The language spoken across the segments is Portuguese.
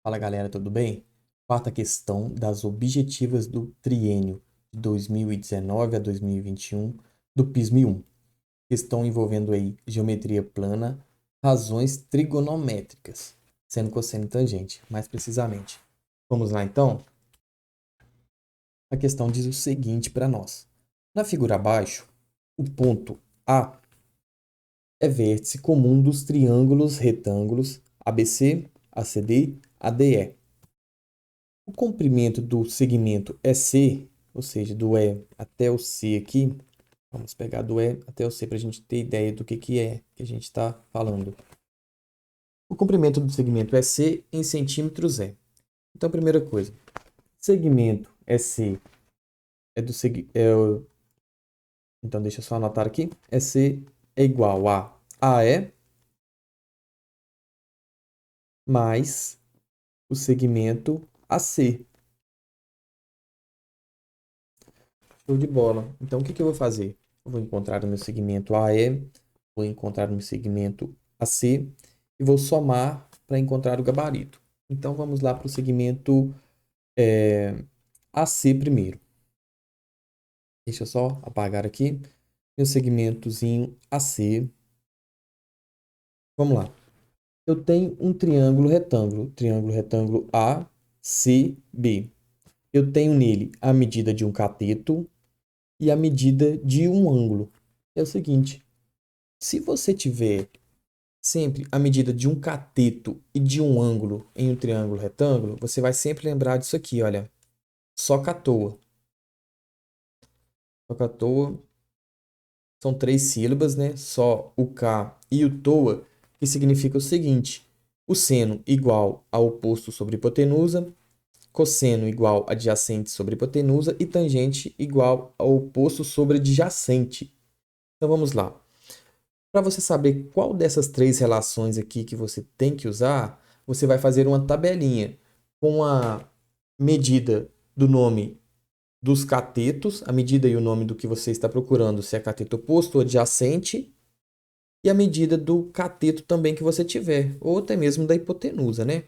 Fala galera, tudo bem? Quarta questão das objetivas do triênio de 2019 a 2021 do PISM 1. Questão envolvendo aí geometria plana, razões trigonométricas, seno, cosseno e tangente, mais precisamente. Vamos lá então? A questão diz o seguinte para nós. Na figura abaixo, o ponto A é vértice comum dos triângulos retângulos ABC, ACD, ADE. O comprimento do segmento EC, ou seja, do E até o C aqui, vamos pegar do E até o C para a gente ter ideia do que é que a gente está falando. O comprimento do segmento EC em centímetros é. Então, primeira coisa, segmento EC é do então deixa eu só anotar aqui. EC é igual a AE mais o segmento AC. Show de bola. Então, o que eu vou fazer? Eu vou encontrar o meu segmento AE, vou encontrar o meu segmento AC e vou somar para encontrar o gabarito. Então, vamos lá para o segmento AC primeiro. Deixa eu só apagar aqui. Meu segmentozinho AC. Vamos lá. Eu tenho um triângulo retângulo ACB. Eu tenho nele a medida de um cateto e a medida de um ângulo. É o seguinte, se você tiver sempre a medida de um cateto e de um ângulo em um triângulo retângulo, você vai sempre lembrar disso aqui, olha. Só que à toa. Só que à toa são três sílabas, né? Só o K e o toa, que significa o seguinte: o seno igual ao oposto sobre hipotenusa, cosseno igual a adjacente sobre hipotenusa e tangente igual ao oposto sobre adjacente. Então vamos lá. Para você saber qual dessas três relações aqui que você tem que usar, você vai fazer uma tabelinha com a medida do nome dos catetos, a medida e o nome do que você está procurando, se é cateto oposto ou adjacente, e a medida do cateto também que você tiver, ou até mesmo da hipotenusa, né?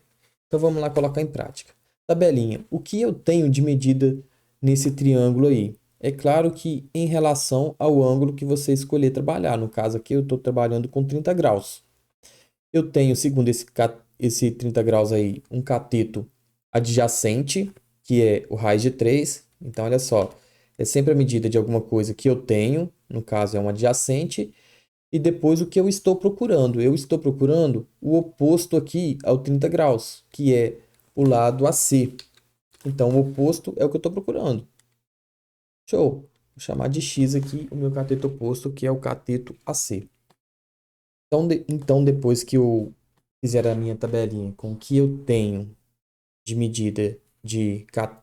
Então vamos lá colocar em prática. Tabelinha. O que eu tenho de medida nesse triângulo aí? É claro que em relação ao ângulo que você escolher trabalhar. No caso aqui eu estou trabalhando com 30 graus. Eu tenho, segundo esse 30 graus aí, um cateto adjacente, que é o raiz de 3. Então, olha só, é sempre a medida de alguma coisa que eu tenho, no caso é um adjacente, e depois o que eu estou procurando. Eu estou procurando o oposto aqui ao 30 graus, que é o lado AC. Então, o oposto é o que eu estou procurando. Show! Vou chamar de X aqui o meu cateto oposto, que é o cateto AC. Então, depois que eu fizer a minha tabelinha com o que eu tenho de medida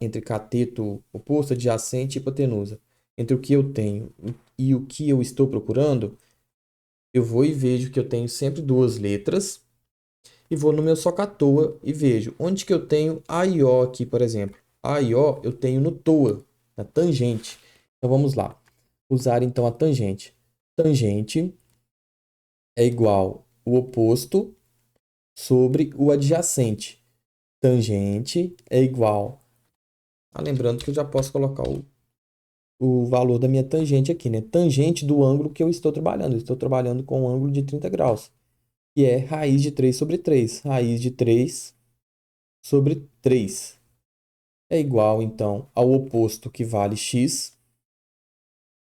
entre cateto oposto, adjacente e hipotenusa, entre o que eu tenho e o que eu estou procurando, eu vou e vejo que eu tenho sempre duas letras e vou no meu soca-toa e vejo onde que eu tenho A e O aqui, por exemplo. A e O eu tenho no toa, na tangente. Então vamos lá. Usar então a tangente. Tangente é igual o oposto sobre o adjacente. Tangente é igual. Lembrando que eu já posso colocar o valor da minha tangente aqui, né? Tangente do ângulo que eu estou trabalhando. Eu estou trabalhando com um ângulo de 30 graus, que é raiz de 3 sobre 3. Raiz de 3 sobre 3 é igual, então, ao oposto, que vale x,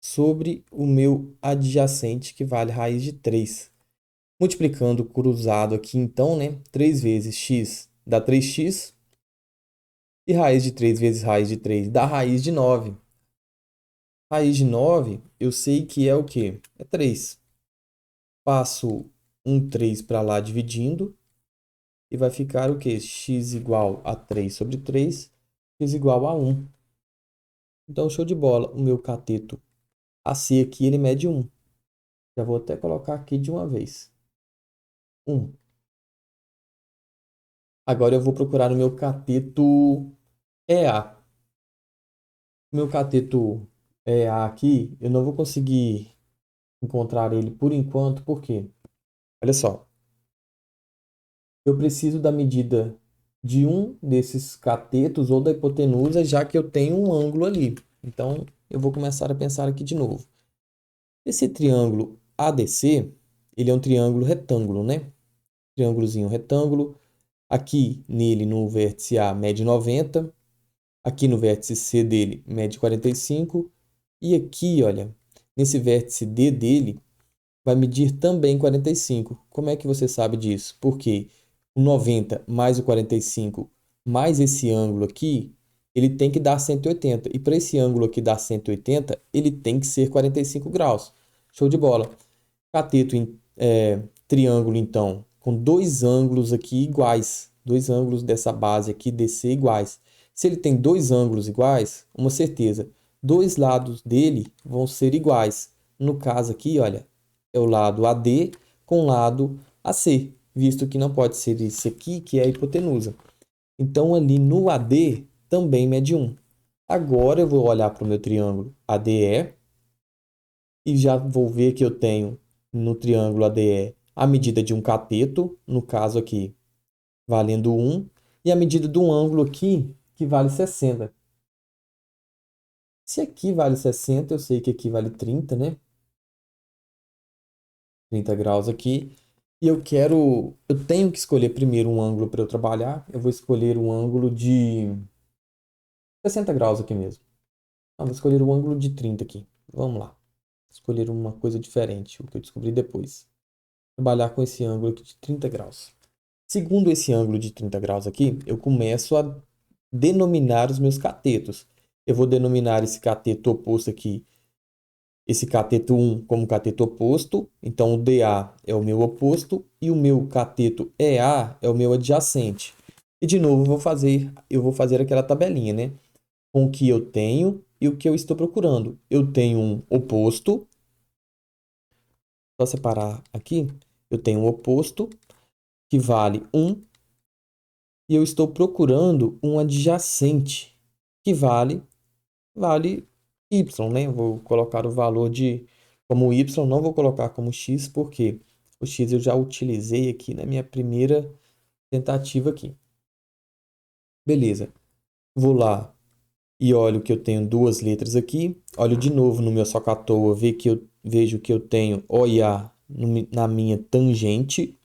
sobre o meu adjacente, que vale raiz de 3. Multiplicando cruzado aqui, então, né? 3 vezes x dá 3x. E raiz de 3 vezes raiz de 3 dá raiz de 9. Raiz de 9, eu sei que é o quê? É 3. Passo um 3 para lá dividindo. E vai ficar o quê? X igual a 3 sobre 3. X igual a 1. Então, show de bola. O meu cateto AC aqui, ele mede 1. Já vou até colocar aqui de uma vez. 1. Agora eu vou procurar o meu cateto EA. O meu cateto EA aqui, eu não vou conseguir encontrar ele por enquanto, por quê? Olha só. Eu preciso da medida de um desses catetos ou da hipotenusa, já que eu tenho um ângulo ali. Então, eu vou começar a pensar aqui de novo. Esse triângulo ADC, ele é um triângulo retângulo, né? Triângulozinho retângulo. Aqui nele, no vértice A, mede 90. Aqui no vértice C dele, mede 45. E aqui, olha, nesse vértice D dele, vai medir também 45. Como é que você sabe disso? Porque o 90 mais o 45 mais esse ângulo aqui, ele tem que dar 180. E para esse ângulo aqui dar 180, ele tem que ser 45 graus. Show de bola. Cateto em triângulo, então, com dois ângulos aqui iguais. Dois ângulos dessa base aqui, DC, iguais. Se ele tem dois ângulos iguais, uma certeza, dois lados dele vão ser iguais. No caso aqui, olha, é o lado AD com o lado AC, visto que não pode ser esse aqui, que é a hipotenusa. Então, ali no AD também mede 1. Agora eu vou olhar para o meu triângulo ADE e já vou ver que eu tenho no triângulo ADE a medida de um cateto, no caso aqui, valendo 1, e a medida de um ângulo aqui, que vale 60. Se aqui vale 60, eu sei que aqui vale 30, né? 30 graus aqui. E eu tenho que escolher primeiro um ângulo para eu trabalhar. Eu vou escolher um ângulo de 60 graus aqui mesmo. Vou escolher o ângulo de 30 aqui. Vamos lá. Escolher uma coisa diferente, o que eu descobri depois. Trabalhar com esse ângulo aqui de 30 graus. Segundo esse ângulo de 30 graus aqui, eu começo a denominar os meus catetos. Eu vou denominar esse cateto oposto aqui, esse cateto 1 como cateto oposto. Então, o DA é o meu oposto e o meu cateto EA é o meu adjacente. E, de novo, eu vou fazer aquela tabelinha, né? Com o que eu tenho e o que eu estou procurando. Eu tenho um oposto. Só separar aqui. Eu tenho um oposto que vale 1. E eu estou procurando um adjacente que vale y, né? Vou colocar o valor como y, não vou colocar como x, porque o x eu já utilizei aqui na minha primeira tentativa aqui. Beleza. Vou lá e olho que eu tenho duas letras aqui. Olho de novo no meu SOHCAHTOA, vejo que eu tenho O e A na minha tangente.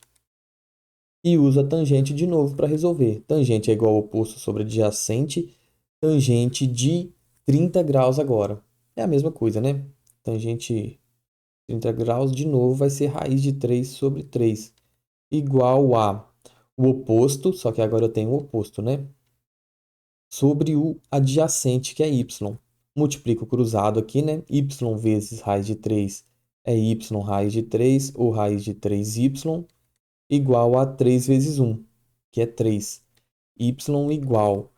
E uso a tangente de novo para resolver. Tangente é igual ao oposto sobre adjacente. Tangente de 30 graus agora. É a mesma coisa, né? Tangente 30 graus, de novo, vai ser raiz de 3 sobre 3. Igual a o oposto, só que agora eu tenho o oposto, né? Sobre o adjacente, que é y. Multiplico o cruzado aqui, né? Y vezes raiz de 3 é y raiz de 3, ou raiz de 3y, igual a 3 vezes 1, que é 3. Y igual.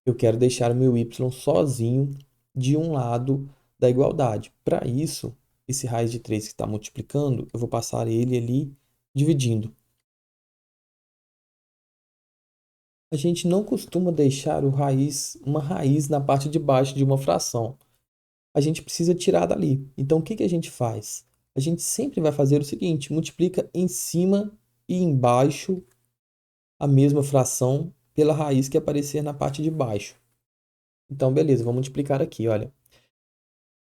Eu quero deixar o meu y sozinho de um lado da igualdade. Para isso, esse raiz de 3 que está multiplicando, eu vou passar ele ali dividindo. A gente não costuma deixar uma raiz na parte de baixo de uma fração. A gente precisa tirar dali. Então, o que a gente faz? A gente sempre vai fazer o seguinte: multiplica em cima e embaixo a mesma fração pela raiz que aparecer na parte de baixo. Então, beleza, vamos multiplicar aqui, olha.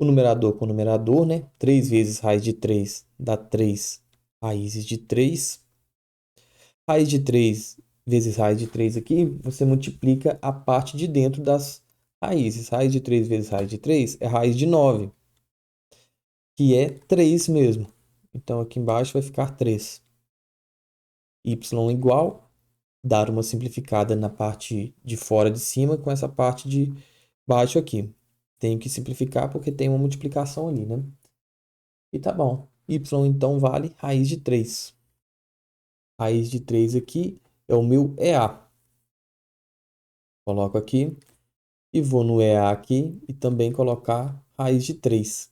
O numerador com o numerador, né? 3 vezes raiz de 3 dá 3 raízes de 3. Raiz de 3 vezes raiz de 3 aqui, você multiplica a parte de dentro das raízes. Raiz de 3 vezes raiz de 3 é raiz de 9, que é 3 mesmo. Então, aqui embaixo vai ficar 3. Y igual, dar uma simplificada na parte de fora de cima com essa parte de baixo aqui. Tenho que simplificar porque tem uma multiplicação ali, né? E tá bom. Y então vale raiz de 3. Raiz de 3 aqui é o meu EA. Coloco aqui e vou no EA aqui e também colocar raiz de 3.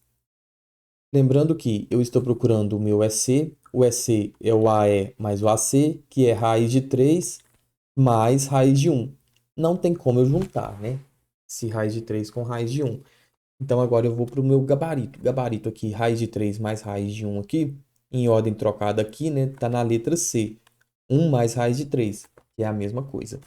Lembrando que eu estou procurando o meu EC. O EC é o AE mais o AC, que é raiz de 3 mais raiz de 1. Não tem como eu juntar, né? Esse raiz de 3 com raiz de 1. Então, agora eu vou para o meu gabarito. Gabarito aqui, raiz de 3 mais raiz de 1 aqui, em ordem trocada aqui, né? Tá na letra C. 1 mais raiz de 3, que é a mesma coisa.